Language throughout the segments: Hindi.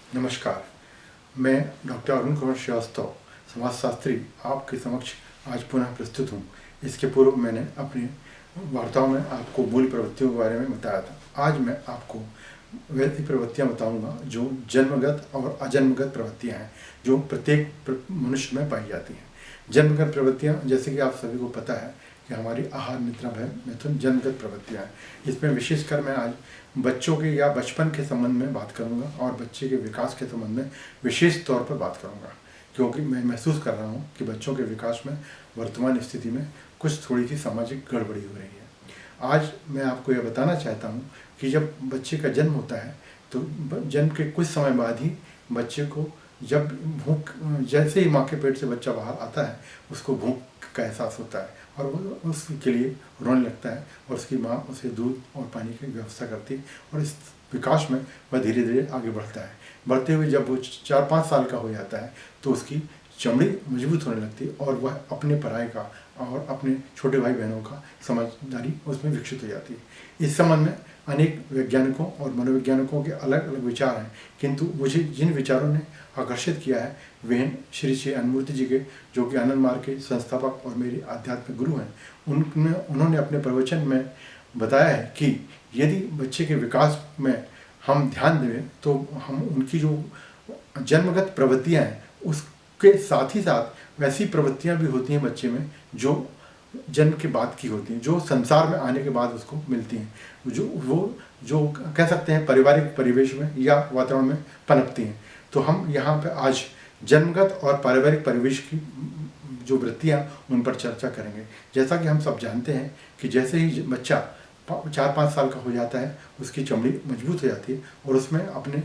नमस्कार। मैं डॉक्टर अरुण कुमार श्रीवास्तव, समाजशास्त्री, आपके समक्ष आज पुनः प्रस्तुत हूँ। इसके पूर्व मैंने अपनी वार्ताओं में आपको मूल प्रवृत्तियों के बारे में बताया था। आज मैं आपको वैसी प्रवृत्तियाँ बताऊँगा जो जन्मगत और अजन्मगत प्रवृत्तियाँ हैं, जो प्रत्येक मनुष्य में पाई जाती हैं। जन्मगत प्रवृत्तियाँ, जैसे कि आप सभी को पता है कि हमारी आहार, निद्रा, भय, मिथुन जन्मगत प्रवृत्तियाँ हैं। इसमें विशेषकर मैं आज बच्चों के या बचपन के संबंध में बात करूंगा और बच्चे के विकास के संबंध में विशेष तौर पर बात करूंगा, क्योंकि मैं महसूस कर रहा हूं कि बच्चों के विकास में वर्तमान स्थिति में कुछ थोड़ी सी सामाजिक गड़बड़ी हो रही है। आज मैं आपको यह बताना चाहता हूं कि जब बच्चे का जन्म होता है तो जन्म के कुछ समय बाद ही बच्चे को जब भूख, जैसे ही माँ के पेट से बच्चा बाहर आता है, उसको भूख का एहसास होता है और वो उसके लिए रोने लगता है और उसकी माँ उसे दूध और पानी की व्यवस्था करती है और इस विकास में वह धीरे धीरे आगे बढ़ता है। बढ़ते हुए जब वो 4-5 साल का हो जाता है तो उसकी चमड़ी मजबूत होने लगती है और वह अपने पराये का और अपने छोटे भाई बहनों का समझदारी उसमें विकसित हो जाती है। इस संबंध में अनेक वैज्ञानिकों और मनोवैज्ञानिकों के अलग अलग विचार हैं, किंतु मुझे जिन विचारों ने आकर्षित किया है वे श्री श्री अनंतमूर्ति जी के, जो कि आनंद मार्ग के संस्थापक और मेरे आध्यात्मिक गुरु हैं। उन्होंने अपने प्रवचन में बताया है कि यदि बच्चे के विकास में हम ध्यान दें तो हम उनकी जो जन्मगत प्रवृत्तियाँ हैं उसके साथ ही साथ वैसी प्रवृत्तियाँ भी होती हैं बच्चे में जो जन्म के बाद की होती हैं, जो संसार में आने के बाद उसको मिलती हैं, जो कह सकते हैं पारिवारिक परिवेश में या वातावरण में पनपती हैं। तो हम यहाँ पे आज जन्मगत और पारिवारिक परिवेश की जो वृत्तियाँ उन पर चर्चा करेंगे। जैसा कि हम सब जानते हैं कि जैसे ही बच्चा 4-5 साल का हो जाता है उसकी चमड़ी मजबूत हो जाती है और उसमें अपने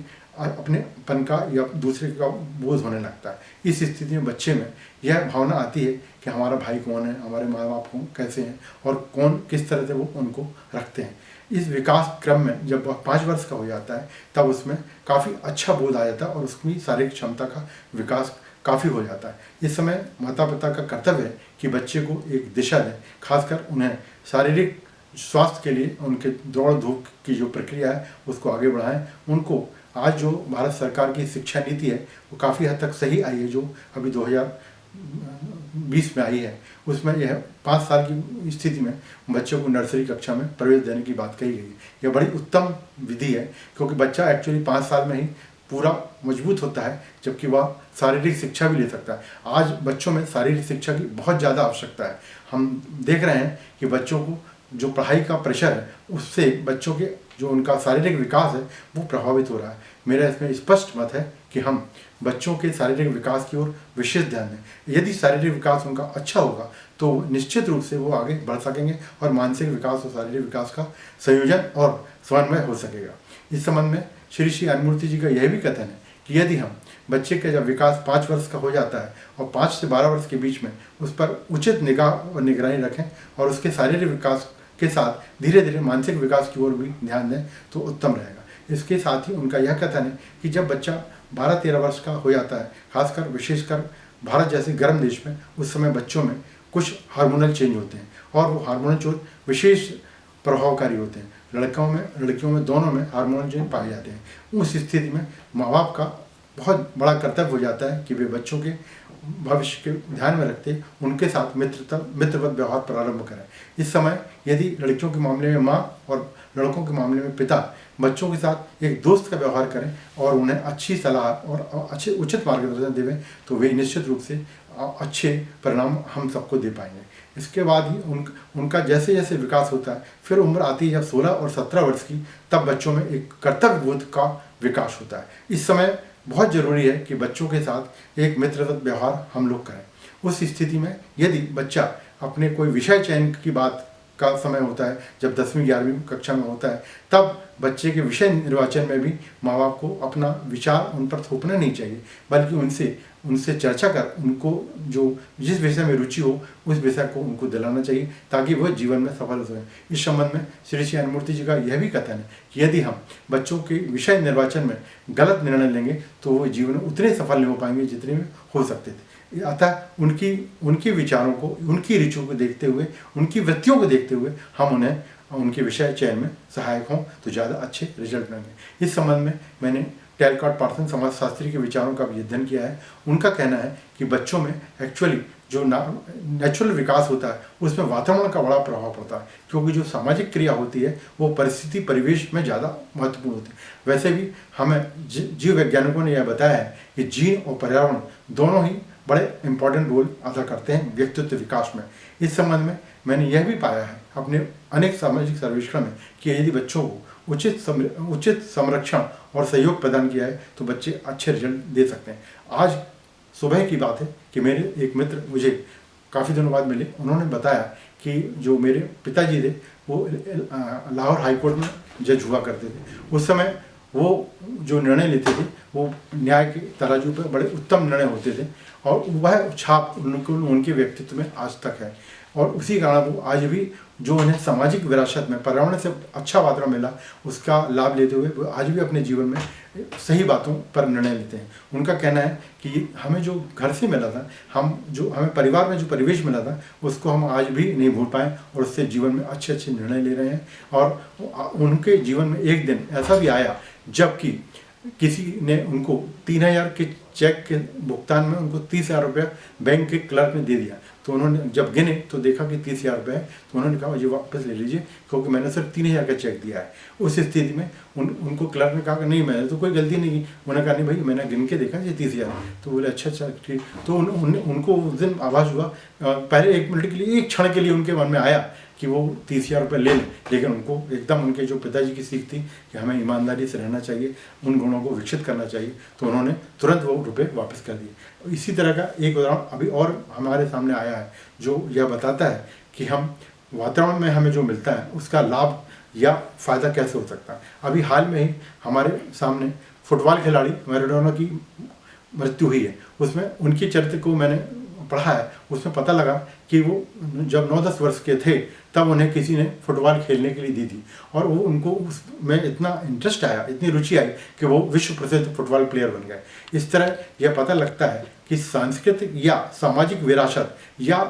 पन का या दूसरे का बोझ होने लगता है। इस स्थिति में बच्चे में यह भावना आती है कि हमारा भाई कौन है, हमारे माँ बाप कैसे हैं और कौन किस तरह से वो उनको रखते हैं। इस विकास क्रम में जब वह 5 वर्ष का हो जाता है तब उसमें काफ़ी अच्छा बोध आ जाता है और उसकी शारीरिक क्षमता का विकास काफ़ी हो जाता है। इस समय माता पिता का कर्तव्य है कि बच्चे को एक दिशा दें, खासकर उन्हें शारीरिक स्वास्थ्य के लिए उनके दौड़ धूप की जो प्रक्रिया है उसको आगे बढ़ाएं। उनको आज जो भारत सरकार की शिक्षा नीति है वो काफ़ी हद तक सही आई है, जो अभी 2020 में आई है। उसमें यह 5 साल की स्थिति में बच्चों को नर्सरी कक्षा में प्रवेश देने की बात कही गई है। यह बड़ी उत्तम विधि है, क्योंकि बच्चा एक्चुअली 5 साल में ही पूरा मजबूत होता है, जबकि वह शारीरिक शिक्षा भी ले सकता है। आज बच्चों में शारीरिक शिक्षा की बहुत ज़्यादा आवश्यकता है। हम देख रहे हैं कि बच्चों को जो पढ़ाई का प्रेशर है उससे बच्चों के जो उनका शारीरिक विकास है वो प्रभावित हो रहा है। मेरा इसमें स्पष्ट मत है कि हम बच्चों के शारीरिक विकास की ओर विशेष ध्यान दें। यदि शारीरिक विकास उनका अच्छा होगा तो निश्चित रूप से वो आगे बढ़ सकेंगे और मानसिक विकास और शारीरिक विकास का संयोजन और समन्वय हो सकेगा। इस संबंध में श्री श्री अनंतमूर्ति जी का यह भी कथन है कि यदि हम बच्चे का जब विकास 5 वर्ष का हो जाता है और 5 से 12 वर्ष के बीच में उस पर उचित निगाह और निगरानी रखें और उसके शारीरिक विकास के साथ धीरे धीरे मानसिक विकास की ओर भी ध्यान दें तो उत्तम रहेगा। इसके साथ ही उनका यह कथन है कि जब बच्चा 12-13 वर्ष का हो जाता है, खासकर विशेषकर भारत जैसे गर्म देश में, उस समय बच्चों में कुछ हार्मोनल चेंज होते हैं और वो हार्मोनल चेंज विशेष प्रभावकारी होते हैं। लड़कियों में दोनों में हार्मोनल चेंज पाए जाते हैं। उस स्थिति में माँ बाप का बहुत बड़ा कर्तव्य हो जाता है कि वे बच्चों के भविष्य के ध्यान में रखते उनके साथ मित्रवत व्यवहार प्रारंभ करें। इस समय यदि लड़कियों के मामले में माँ और लड़कों के मामले में पिता बच्चों के साथ एक दोस्त का व्यवहार करें और उन्हें अच्छी सलाह और अच्छे उचित मार्गदर्शन देवें तो वे निश्चित रूप से अच्छे परिणाम हम सबको दे पाएंगे। इसके बाद ही उनका जैसे जैसे विकास होता है, फिर उम्र आती है जब 16 और 17 वर्ष की, तब बच्चों में एक कर्तव्य बोध का विकास होता है। इस समय बहुत ज़रूरी है कि बच्चों के साथ एक मित्रवत व्यवहार हम लोग करें। उस स्थिति में यदि बच्चा अपने कोई विषय चयन की बात का समय होता है, जब 10वीं 11वीं कक्षा में होता है, तब बच्चे के विषय निर्वाचन में भी माँ बाप को अपना विचार उन पर थोपना नहीं चाहिए, बल्कि उनसे चर्चा कर उनको जो जिस विषय में रुचि हो उस विषय को उनको दिलाना चाहिए, ताकि वह जीवन में सफल हो सके। इस संबंध में श्री श्री अनंतमूर्ति जी का यह भी कथन है कि यदि हम बच्चों के विषय निर्वाचन में गलत निर्णय लेंगे तो वो जीवन में उतने सफल नहीं हो पाएंगे जितने में हो सकते थे। अतः उनके विचारों को, उनकी रुचियों को देखते हुए, उनकी वृत्तियों को देखते हुए हम उनके विषय चयन में सहायक हों तो ज़्यादा अच्छे रिजल्ट मिलेंगे। इस संबंध में मैंने टैलकॉट पार्सन समाजशास्त्री के विचारों का भी अध्ययन किया है। उनका कहना है कि बच्चों में एक्चुअली जो नेचुरल विकास होता है उसमें वातावरण का बड़ा प्रभाव पड़ता है, क्योंकि जो सामाजिक क्रिया होती है वो परिस्थिति परिवेश में ज़्यादा महत्वपूर्ण होती है। वैसे भी हमें जीव वैज्ञानिकों ने यह बताया है कि जीन और पर्यावरण दोनों ही बड़े इंपॉर्टेंट रोल अदा करते हैं व्यक्तित्व विकास में। इस संबंध में मैंने यह भी पाया है अपने अनेक सामाजिक सर्वेक्षण में कि यदि बच्चों को उचित संरक्षण और सहयोग प्रदान किया है तो बच्चे अच्छे रिजल्ट दे सकते हैं। आज सुबह की बात है कि मेरे एक मित्र मुझे काफ़ी दिनों बाद मिले। उन्होंने बताया कि जो मेरे पिताजी थे वो लाहौर हाई कोर्ट में जज हुआ करते थे। उस समय वो जो निर्णय लेते थे वो न्याय के तराजू पर बड़े उत्तम निर्णय होते थे और वह छाप उनके व्यक्तित्व में आज तक है। और उसी कारण वो आज भी जो उन्हें सामाजिक विरासत में पर्यावरण से अच्छा वातावरण मिला उसका लाभ लेते हुए वो आज भी अपने जीवन में सही बातों पर निर्णय लेते हैं। उनका कहना है कि हमें जो घर से मिला था, हमें परिवार में जो परिवेश मिला था उसको हम आज भी नहीं भूल पाए और उससे जीवन में अच्छे अच्छे निर्णय ले रहे हैं। और उनके जीवन में एक दिन ऐसा भी आया जबकि किसी ने उनको 3,000 के चेक के भुगतान में उनको 30,000 रुपया बैंक के क्लर्क ने दे दिया। तो उन्होंने जब गिने तो देखा कि 30,000 रुपये है, तो उन्होंने कहा ये वापस ले लीजिए क्योंकि मैंने सिर्फ 3,000 का चेक दिया है। उस स्थिति में उनको क्लर्क ने कहा कि नहीं मैंने तो कोई गलती नहीं की। उन्होंने कहा नहीं भाई मैंने गिन के देखा ये 30,000। तो बोले अच्छा ठीक। तो उनको उस दिन आभास हुआ, पहले 1 मिनट के लिए, एक क्षण के लिए उनके मन में आया कि वो 30,000 रुपये ले लें, लेकिन उनको एकदम उनके जो पिताजी की सीख थी कि हमें ईमानदारी से रहना चाहिए, उन गुणों को विकसित करना चाहिए, तो उन्होंने तुरंत वो रुपये वापस कर दिए। इसी तरह का एक उदाहरण अभी और हमारे सामने आया है जो यह बताता है कि हम वातावरण में हमें जो मिलता है उसका लाभ या फ़ायदा कैसे हो सकता है। अभी हाल में ही हमारे सामने फुटबॉल खिलाड़ी मैराडोना की मृत्यु हुई है। उसमें उनके चरित्र को मैंने पढ़ा है, उसमें पता लगा कि वो जब 9-10 वर्ष के थे तब उन्हें किसी ने फुटबॉल खेलने के लिए दी थी और वो उनको उसमें इतना इंटरेस्ट आया, इतनी रुचि आई कि वो विश्व प्रसिद्ध फुटबॉल प्लेयर बन गए। इस तरह यह पता लगता है कि सांस्कृतिक या सामाजिक विरासत या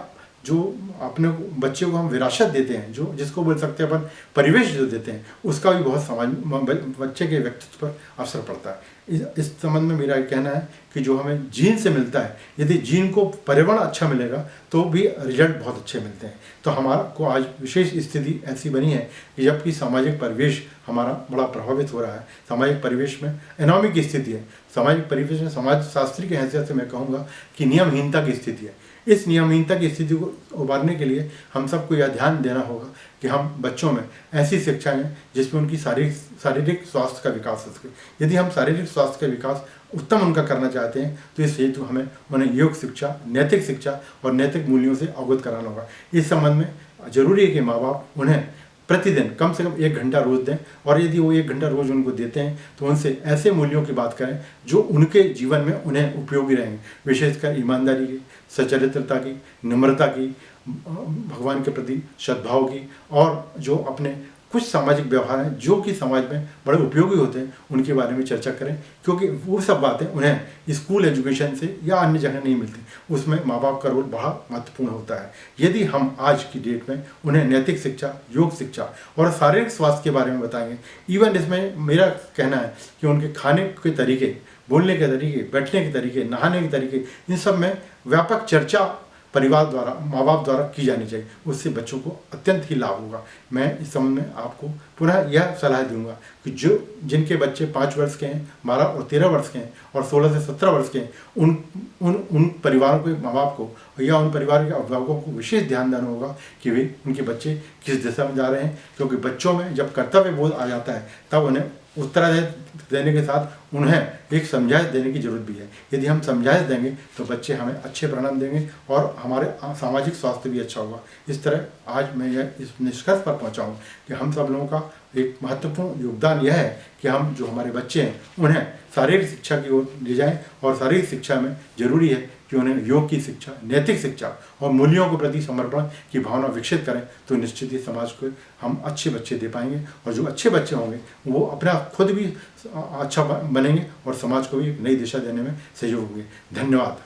जो अपने बच्चे को हम विरासत देते हैं, जो जिसको बोल सकते हैं अपन परिवेश जो देते हैं, उसका भी बहुत बच्चे के व्यक्तित्व पर असर पड़ता है। इस संबंध में मेरा कहना है कि जो हमें जीन से मिलता है, यदि जीन को पर्यावरण अच्छा मिलेगा तो भी रिजल्ट बहुत अच्छे मिलते हैं। तो हमारा को आज विशेष स्थिति ऐसी बनी है कि जबकि सामाजिक परिवेश हमारा बड़ा प्रभावित हो रहा है, सामाजिक परिवेश में एनॉमिक स्थिति है, सामाजिक परिवेश में समाज शास्त्री की हैसियत से मैं कहूँगा कि नियमहीनता की स्थिति है। इस नियमहीनता की स्थिति को उबारने के लिए हम सबको यह ध्यान देना होगा कि हम बच्चों में ऐसी शिक्षा लें जिसमें उनकी शारीरिक स्वास्थ्य का विकास हो सके। यदि हम शारीरिक स्वास्थ्य का विकास उत्तम उनका करना चाहते हैं तो इस हेतु हमें उन्हें योग शिक्षा, नैतिक शिक्षा और नैतिक मूल्यों से अवगत कराना होगा। इस संबंध में जरूरी है कि माँ बाप उन्हें प्रतिदिन कम से कम 1 घंटा रोज दें और यदि वो 1 घंटा रोज उनको देते हैं तो उनसे ऐसे मूल्यों की बात करें जो उनके जीवन में उन्हें उपयोगी रहेंगे, विशेषकर ईमानदारी की, सच्चरित्रता की, नम्रता की, भगवान के प्रति सद्भाव की और जो अपने कुछ सामाजिक व्यवहार हैं जो कि समाज में बड़े उपयोगी होते हैं उनके बारे में चर्चा करें, क्योंकि वो सब बातें उन्हें स्कूल एजुकेशन से या अन्य जगह नहीं मिलती। उसमें माँ बाप का रोल बड़ा महत्वपूर्ण होता है। यदि हम आज की डेट में उन्हें नैतिक शिक्षा, योग शिक्षा और शारीरिक स्वास्थ्य के बारे में बताएंगे, इवन इसमें मेरा कहना है कि उनके खाने के तरीके, बोलने के तरीके, बैठने के तरीके, नहाने के तरीके, इन सब में व्यापक चर्चा परिवार द्वारा, माँ बाप द्वारा की जानी चाहिए। उससे बच्चों को अत्यंत ही लाभ होगा। मैं इस संबंध में आपको पुनः यह सलाह दूंगा कि जिनके बच्चे 5 वर्ष के हैं, 12 और 13 वर्ष के हैं और 16 से 17 वर्ष के हैं, उन परिवारों के माँ बाप को या उन परिवार के अभिभावकों को विशेष ध्यान देना होगा कि वे उनके बच्चे किस दिशा में जा रहे हैं, क्योंकि बच्चों में जब कर्तव्य बोध आ जाता है तब उन्हें उत्तराधिकार देने के साथ उन्हें एक समझाइश देने की जरूरत भी है। यदि हम समझाइश देंगे तो बच्चे हमें अच्छे परिणाम देंगे और हमारे सामाजिक स्वास्थ्य भी अच्छा होगा। इस तरह आज मैं यह इस निष्कर्ष पर पहुंचा हूं कि हम सब लोगों का एक महत्वपूर्ण योगदान यह है कि हम जो हमारे बच्चे हैं उन्हें शारीरिक शिक्षा की ओर ले जाएं और शारीरिक शिक्षा में जरूरी है कि उन्हें योग की शिक्षा, नैतिक शिक्षा और मूल्यों के प्रति समर्पण की भावना विकसित करें, तो निश्चित ही समाज को हम अच्छे बच्चे दे पाएंगे और जो अच्छे बच्चे होंगे वो अपना खुद भी अच्छा बनेंगे और समाज को भी एक नई दिशा देने में सहयोग होंगे। धन्यवाद।